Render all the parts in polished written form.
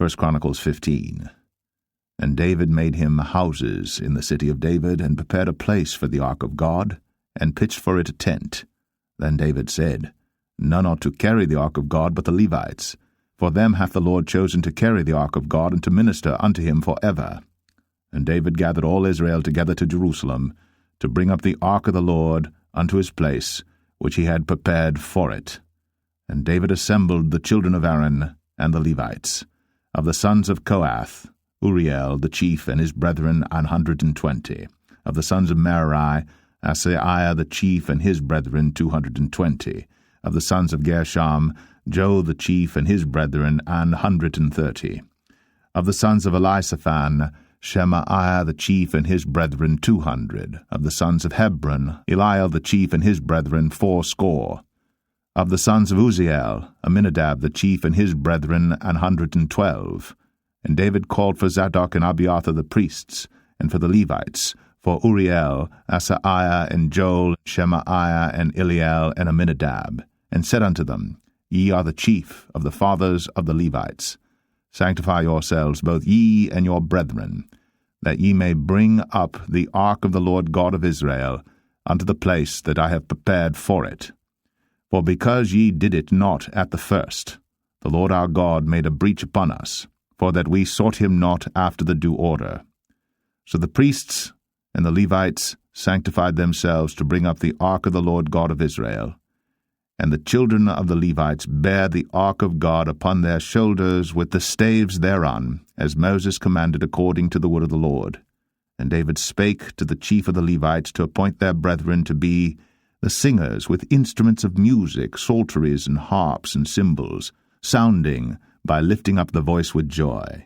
1 Chronicles 15. And David made him houses in the city of David, and prepared a place for the ark of God, and pitched for it a tent. Then David said, None ought to carry the ark of God but the Levites, for them hath the Lord chosen to carry the ark of God, and to minister unto him for ever. And David gathered all Israel together to Jerusalem, to bring up the ark of the Lord unto his place, which he had prepared for it. And David assembled the children of Aaron and the Levites. Of the sons of Kohath, Uriel the chief and his brethren 120. Of the sons of Merari, Asaiah the chief and his brethren 220. Of the sons of Gershom, Joe the chief and his brethren 130. Of the sons of Elisaphan, Shemaiah the chief and his brethren 200. Of the sons of Hebron, Eliel the chief and his brethren 80. Of the sons of Uzziel, Aminadab the chief and his brethren 112. And David called for Zadok and Abiathar the priests, and for the Levites, for Uriel, Asaiah, and Joel, Shemaiah, and Eliel, and Aminadab, and said unto them, Ye are the chief of the fathers of the Levites. Sanctify yourselves, both ye and your brethren, that ye may bring up the ark of the Lord God of Israel unto the place that I have prepared for it. For because ye did it not at the first, the Lord our God made a breach upon us, for that we sought him not after the due order. So the priests and the Levites sanctified themselves to bring up the ark of the Lord God of Israel. And the children of the Levites bare the ark of God upon their shoulders with the staves thereon, as Moses commanded according to the word of the Lord. And David spake to the chief of the Levites to appoint their brethren to be the singers with instruments of music, psalteries and harps and cymbals, sounding by lifting up the voice with joy.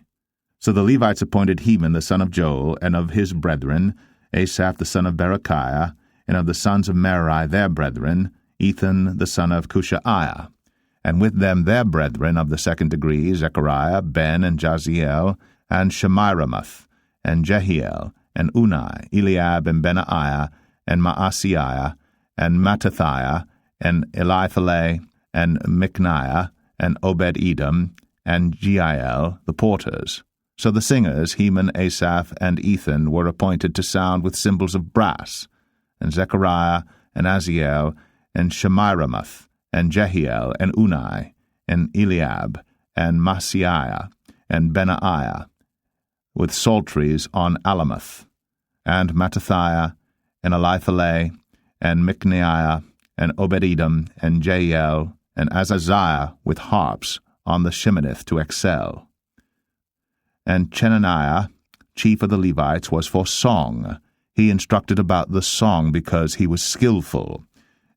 So the Levites appointed Heman the son of Joel, and of his brethren, Asaph the son of Berechiah, and of the sons of Merari their brethren, Ethan the son of Cushaiah, and with them their brethren of the second degree, Zechariah, Ben, and Jaziel, and Shemiramoth, and Jehiel, and Unai, Eliab, and Benaiah, and Maaseiah, and Mattithiah, and Elipheleh, and Micniah, and Obed-Edom, and Jeiel, the porters. So the singers, Heman, Asaph, and Ethan, were appointed to sound with cymbals of brass, and Zechariah, and Aziel, and Shemiramoth, and Jehiel, and Unai, and Eliab, and Maaseiah, and Benaiah, with psalteries on Alamoth, and Mattithiah, and Elipheleh, and Micniah, and Obed-Edom, and Jeiel, and Azaziah with harps on the Sheminith to excel. And Chenaniah, chief of the Levites, was for song. He instructed about the song because he was skillful.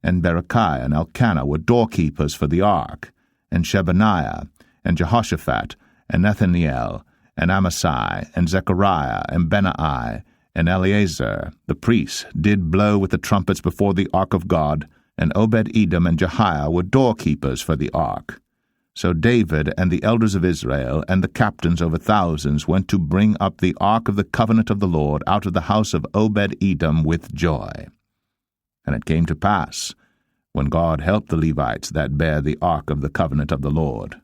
And Berechiah and Elkanah were doorkeepers for the ark. And Shebaniah, and Jehoshaphat, and Nethaniel, and Amasai, and Zechariah, and Benai, and Eleazar, the priest, did blow with the trumpets before the ark of God, and Obed-Edom and Jehiah were doorkeepers for the ark. So David and the elders of Israel and the captains over thousands went to bring up the ark of the covenant of the Lord out of the house of Obed-Edom with joy. And it came to pass, when God helped the Levites that bare the ark of the covenant of the Lord,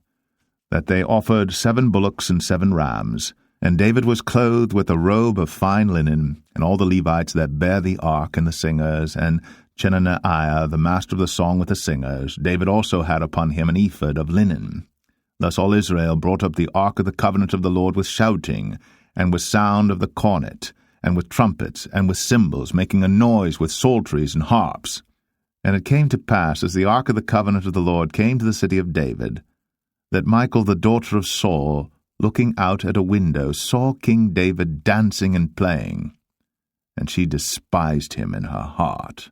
that they offered 7 bullocks and 7 rams, and David was clothed with a robe of fine linen, and all the Levites that bare the ark, and the singers, and Chenaniah, the master of the song with the singers. David also had upon him an ephod of linen. Thus all Israel brought up the ark of the covenant of the Lord with shouting, and with sound of the cornet, and with trumpets, and with cymbals, making a noise with psalteries and harps. And it came to pass, as the ark of the covenant of the Lord came to the city of David, that Michal the daughter of Saul, looking out at a window, saw King David dancing and playing, and she despised him in her heart.